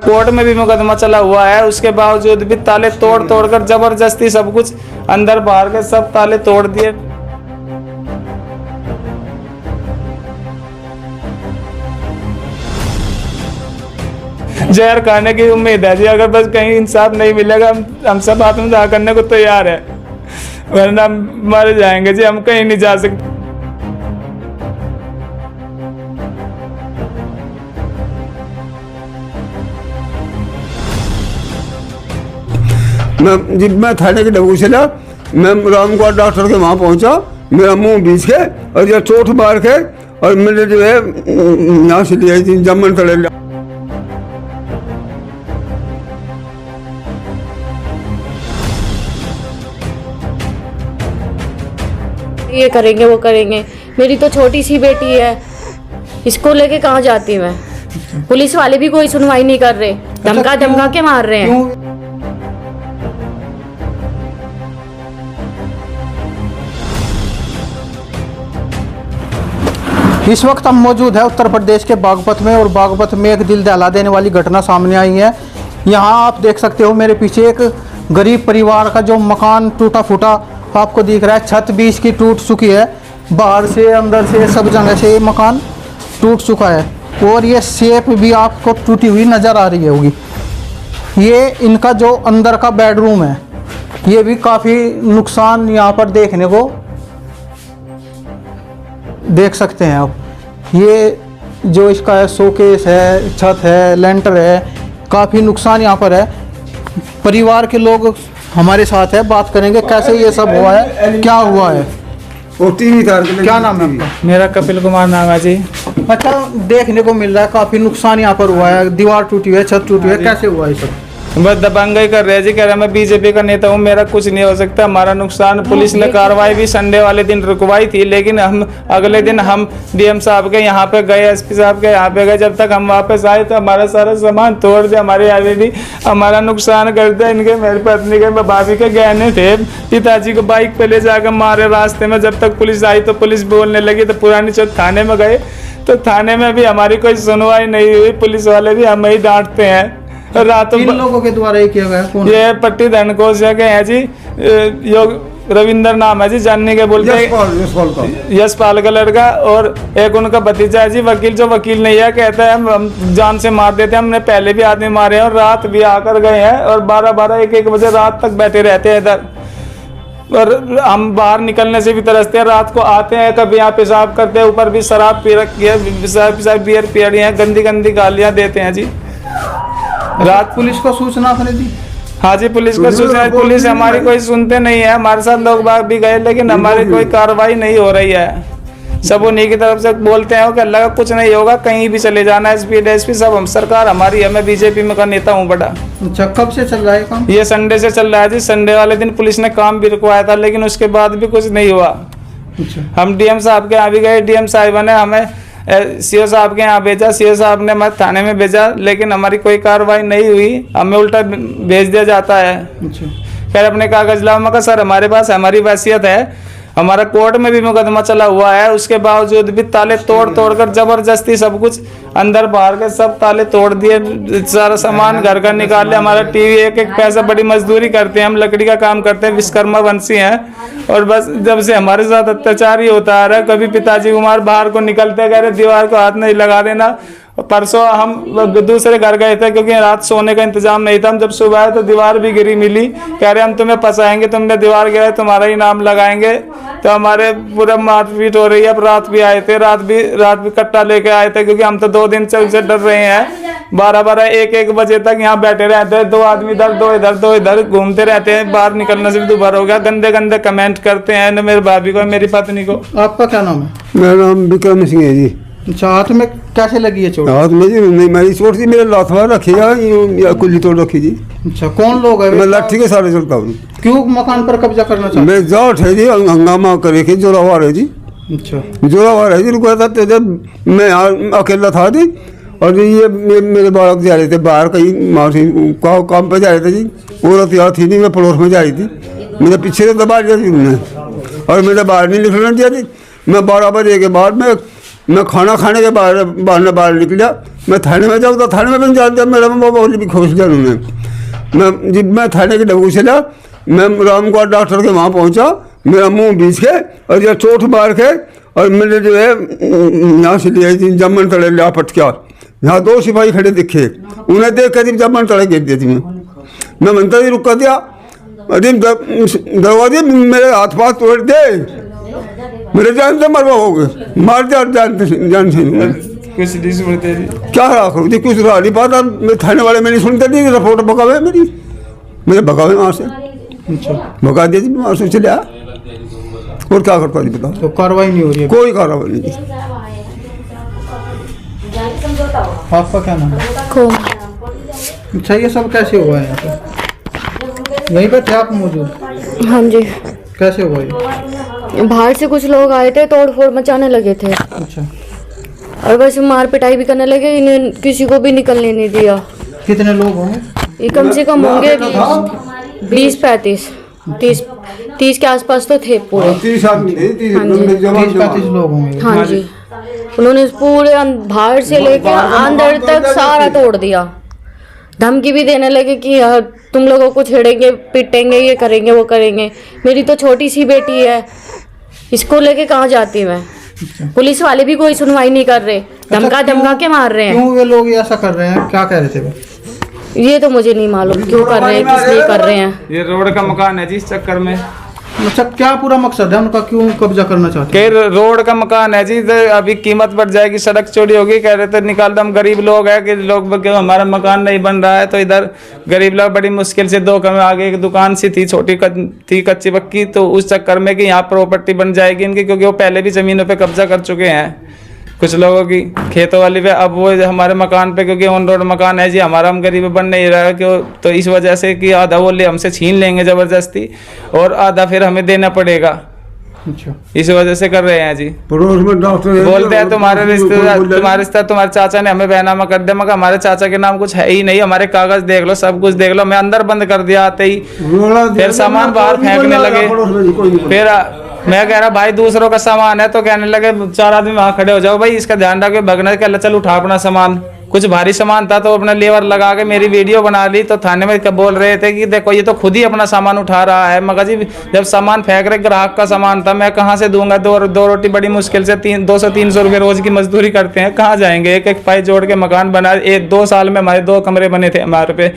Court में भी मुकदमा चला हुआ है, उसके बावजूद भी ताले तोड़ कर जबरदस्ती सब कुछ अंदर बाहर के सब ताले तोड़ दिए। जहर खाने की उम्मीद है जी, अगर बस कहीं इंसाफ नहीं मिलेगा हम सब आत्मदाह करने को तैयार है, वरना मर जाएंगे जी, हम कहीं नहीं जा सकते। मैं थाने के डब्बू चला, मैं रामगढ़ डॉक्टर के वहाँ पहुँचा, मेरा मुंह बीच के और ये चोट मार के और मैंने जो है यहाँ से लिया थी जमन तड़े। ये करेंगे वो करेंगे। मेरी तो छोटी सी बेटी है, इसको लेके कहाँ जाती मैं। पुलिस वाले भी कोई सुनवाई नहीं कर रहे, धमका के मार रहे हैं। इस वक्त हम मौजूद है उत्तर प्रदेश के बागपत में, और बागपत में एक दिल दहला देने वाली घटना सामने आई है। यहाँ आप देख सकते हो मेरे पीछे एक गरीब परिवार का जो मकान टूटा फूटा आपको दिख रहा है। छत भी इसकी टूट चुकी है, बाहर से अंदर से सब जगह से मकान टूट चुका है, और ये शेप भी आपको टूटी हुई नज़र आ रही होगी। ये इनका जो अंदर का बेडरूम है, ये भी काफ़ी नुकसान यहाँ पर देखने को देख सकते हैं आप। ये जो इसका है शोकेस है, छत है, लेंटर है, काफ़ी नुकसान यहाँ पर है। परिवार के लोग हमारे साथ है, बात करेंगे कैसे ये सब हुआ है, क्या हुआ है। क्या नाम है आपका? मेरा कपिल कुमार नाम है जी। अच्छा, देखने को मिल रहा है काफ़ी नुकसान यहाँ पर हुआ है, दीवार टूटी हुई है, छत टूटी हुई है, कैसे हुआ ये सब? बस दबंगई कर रहे हैं जी, कह रहे मैं बीजेपी का नेता हूँ, मेरा कुछ नहीं हो सकता, हमारा नुकसान। पुलिस ने कार्रवाई भी संडे वाले दिन रुकवाई थी, लेकिन हम अगले दिन हम डीएम साहब के यहाँ पे गए, एसपी साहब के यहाँ पे गए। जब तक हम वापस आए तो हमारा सारा सामान तोड़ दिया, हमारे आगे भी हमारा नुकसान कर दिया। इनके मेरी पत्नी के भाभी के गहने थे, पिताजी को बाइक पे ले जाकर मारे रास्ते में। जब तक पुलिस आई तो पुलिस बोलने लगी, तो पुरानी चौक थाने में गए तो थाने में भी हमारी कोई सुनवाई नहीं हुई, पुलिस वाले भी हमें ही डांटते हैं। रातों इन लोगों के द्वारा ही किया गया कौन? ये पट्टी धनकोश के हैं जी, योग रविंदर नाम है जी, जानने के बोलते हैं यशपाल का लड़का, और एक उनका भतीजा है जी वकील, जो वकील नहीं है, कहता है हम जान से मार देते हैं, हमने पहले भी आदमी मारे हैं और रात भी आकर गए हैं, और 12-12 1-1 बजे रात तक बैठे रहते हैं इधर, और हम बाहर निकलने से भी तरसते हैं। रात को आते हैं, कभी यहाँ पेशाब करते हैं, ऊपर भी शराब पी रखी है, बियर पी रही है, गंदी गंदी गालियाँ देते हैं जी। रात पुलिस को सूचना आपने दी? हाँ जी, पुलिस को सूचना, पुलिस हमारी कोई सुनते नहीं है। हमारे साथ लोग बाग भी गए, लेकिन हमारी कोई कार्रवाई नहीं हो रही है। सब उन्हीं की तरफ से बोलते हैं कि अल्लाह का कुछ नहीं होगा, कहीं भी चले जाना, एसपी सब हम, सरकार हमारी है। मैं बीजेपी में का नेता हूँ बड़ा। अच्छा, कब से चल रहा है काम? ये संडे से चल रहा है जी। संडे वाले दिन पुलिस ने काम भी रुकवाया था, लेकिन उसके बाद भी कुछ नहीं हुआ। अच्छा, हम डीएम साहब के यहाँ भी गए, डीएम साहिबा ने हमें सीओ साहब के यहाँ भेजा, सीओ साहब ने हमारे थाने में भेजा, लेकिन हमारी कोई कार्रवाई नहीं हुई, हमें उल्टा भेज दिया जाता है। अच्छा, खैर अपने कागज लाओ। मैं कहा सर हमारे पास हमारी वैसियत है, हमारा कोर्ट में भी मुकदमा चला हुआ है, उसके बावजूद भी ताले तोड़ कर जबरदस्ती सब कुछ अंदर बाहर के सब ताले तोड़ दिए, सारा सामान घर का निकाल लिया, हमारा टीवी, एक पैसा, बड़ी मजदूरी करते हैं हम, लकड़ी का काम करते हैं, विश्वकर्मा वंशी हैं, और बस जब से हमारे साथ अत्याचार ही होता आ रहा है। कभी पिताजी कुमार बाहर को निकलते कह रहे दीवार को हाथ नहीं लगा देना। परसों हम दूसरे घर गए थे, क्योंकि रात सोने का इंतजाम नहीं था। हम जब सुबह आए तो दीवार भी गिरी मिली, कह रहे हम तुम्हें फंसाएंगे, तुमने दीवार गिराए तुम्हारा ही नाम लगाएंगे। तो हमारे पूरा मारपीट हो रही है। अब रात भी आए थे, रात भी कट्टा लेके आए थे, क्योंकि हम तो 2 दिन से डर रहे हैं। 12-12 1-1 बजे तक यहाँ बैठे रहते हैं, 2 आदमी इधर 2 इधर घूमते रहते हैं, बाहर निकलने से भी दोबारा हो गया। गंदे गंदे कमेंट करते हैं न मेरे भाभी को, मेरी पत्नी को। आपका क्या नाम है? मेरा नाम विक्रम सिंह है जी। अच्छा, हाथ में कैसे लगी है चोट? हाथ में जी नहीं, मेरी चोट थी, मेरे लाथवा रखी या कुल्ली तोड़ रखी जी। अच्छा, कौन लोग है? मैं लाठी के सारे चलता हूँ। क्यों मकान पर कब्जा करना चाहते? मैं जाट है जी, हंगामा करे के जोरावार है जी। अच्छा, जोरावार है जी। रुका था तो जब मैं अकेला था जी, और ये मेरे बालक जा रहे थे बाहर, कहीं मासी काम पे जा रहे थे जी। औरत यहाँ थी नहीं, मैं पड़ोस में जा रही थी, मेरे पीछे से दबा दिया जी उन्होंने, और मेरा बाहर नहीं निकलना दिया जी। मैं 12 बजे के बाद में मैं खाना खाने के बाहर निकला, मैं थाने में जाऊँ तो थाने में भी नहीं जानता, मेरा बोली भी खोज लिया उन्होंने। जब मैं थाने के डबू चला, मैं रामगढ़ डॉक्टर के वहाँ पहुँचा, मेरा मुंह बीच के और यह चोट मार के, और मैंने जो है यहाँ से लिया थी जमन तड़े लिया पटका, यहाँ 2 सिपाही खड़े दिखे, उन्हें देख कर जमन तड़े गिर दी थी। मैं मंत्री जी रुका दिया, अरे दरवाजे मेरे हाथ पाथ तोड़ दे, मेरे जान से मरवा हो गए, मार दिया जान से कुछ नहीं सुनते जी, क्या रहा जी, कुछ रहा नहीं पाता। मैं थाने वाले में नहीं सुनते नहीं, रिपोर्ट भगावे मेरी, मुझे भगावे वहाँ से, भगा दिया जी, वहाँ से चले आया। और क्या करता जी बताओ? तो कार्रवाई नहीं हो रही है, कोई कार्रवाई नहीं। आपका क्या नाम है? को अच्छा, ये सब कैसे हुआ है यहाँ पे? यहीं पे थे आप मौजूद? हाँ जी, कैसे हुआ ये? बाहर से कुछ लोग आए थे, तोड़ फोड़ मचाने लगे थे अच्छा, और बस मार पिटाई भी करने लगे, इन्हें किसी को भी निकलने नहीं दिया। कितने लोग होंगे? ये कम से कम होंगे 20-35 30 के आसपास तो थे पूरे। 30 आदमी थे, 30-35 लोग होंगे। हाँ जी, उन्होंने पूरे बाहर से लेके अंदर तक सारा तोड़ दिया। धमकी भी देने लगे कि तुम लोगों को छेड़ेंगे, पीटेंगे, ये करेंगे, वो करेंगे। मेरी तो छोटी सी बेटी है, इसको लेके कहाँ जाती मैं? पुलिस वाले भी कोई सुनवाई नहीं कर रहे, धमका के मार रहे हैं। क्यों ये लोग ऐसा कर रहे हैं? क्या कह रहे थे वो? ये तो मुझे नहीं मालूम क्यों कर रहे हैं, किस लिए कर रहे हैं। ये रोड का मकान है जी, इस चक्कर में। अच्छा, क्या पूरा मकसद है उनका, क्यों कब्जा करना चाहते हैं? के रोड का मकान है जी, तो अभी कीमत बढ़ जाएगी, सड़क चोरी होगी, कह रहे थे निकाल दो। हम गरीब लोग हैं कि लोग हमारा मकान नहीं बन रहा है, तो इधर गरीब लोग बड़ी मुश्किल से 2 कमरे, आगे एक दुकान सी थी छोटी थी कच्ची पक्की, तो उस चक्कर में कि यहाँ प्रॉपर्टी बन जाएगी इनकी, क्योंकि वो पहले भी ज़मीनों पे कब्जा कर चुके हैं कुछ लोगों की, खेतों वाली पे। अब वो हमारे मकान पे, क्योंकि ऑन रोड मकान है जी हमारा, हम गरीब बन नहीं रहा है क्यों, तो इस वजह से कि आधा वो हमसे छीन लेंगे ज़बरदस्ती, और आधा फिर हमें देना पड़ेगा। अच्छा, इस वजह से कर रहे हैं जी। पड़ोस में डॉक्टर बोलते हैं तुम्हारे रिश्तेदार तुम्हारे चाचा ने हमें बहनामा कर दिया, मगर हमारे चाचा के नाम कुछ है ही नहीं, हमारे कागज देख लो, सब कुछ देख लो। मैं अंदर बंद कर दिया आते ही, फिर सामान बाहर फेंकने लगे। फिर मैं कह रहा भाई दूसरों का सामान है, तो कहने लगे 4 आदमी वहां खड़े हो जाओ भाई, इसका ध्यान रखो, भगना के चल उठा अपना सामान। कुछ भारी सामान था तो अपना लेवर लगा के मेरी वीडियो बना ली, तो थाने में बोल रहे थे कि देखो ये तो खुद ही अपना सामान उठा रहा है। मगर जी जब सामान फेंक रहे, ग्राहक का सामान था, मैं कहाँ से दूंगा? दो रोटी बड़ी मुश्किल से 200-300 रुपये रोज की मजदूरी करते हैं, कहाँ जाएंगे? एक पाई जोड़ के मकान बना, 1-2 साल में हमारे 2 कमरे बने थे हमारे पे,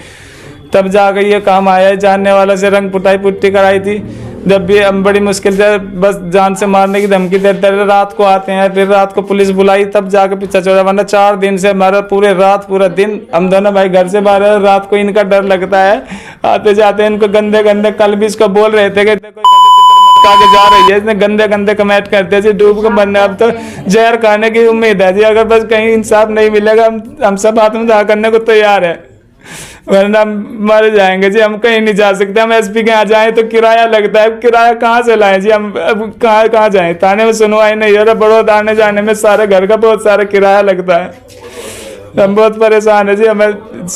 तब जाकर ये काम आया। जानने वालों से रंग पुट्टी कराई थी, जब भी हम बड़ी मुश्किल से बस जान से मारने की धमकी देते रहे। रात को आते हैं, फिर रात को पुलिस बुलाई, तब जाके पीछा छोड़ा, वरना 4 दिन से हमारा पूरा दिन हम दोनों भाई घर से बाहर है। रात को इनका डर लगता है, आते जाते इनको गंदे कल भी इसको बोल रहे थे कि देखो आगे जा रही है, इसने गंदे कमेंट करते जी, डूब के मरने। अब तो जहर खाने की उम्मीद है जी, अगर बस कहीं इंसाफ नहीं मिलेगा हम सब आत्मदाह करने को तैयार है, वरना मर जाएंगे जी। हम कहीं नहीं जा सकते, हम एसपी के यहाँ जाएं तो किराया लगता है, किराया कहाँ से लाएं जी? हम अब कहाँ जाएं? थाने में सुनवाई नहीं हो रहा, बड़ौदा आने जाने में सारे घर का बहुत सारा किराया लगता है, हम बहुत परेशान है जी। हमें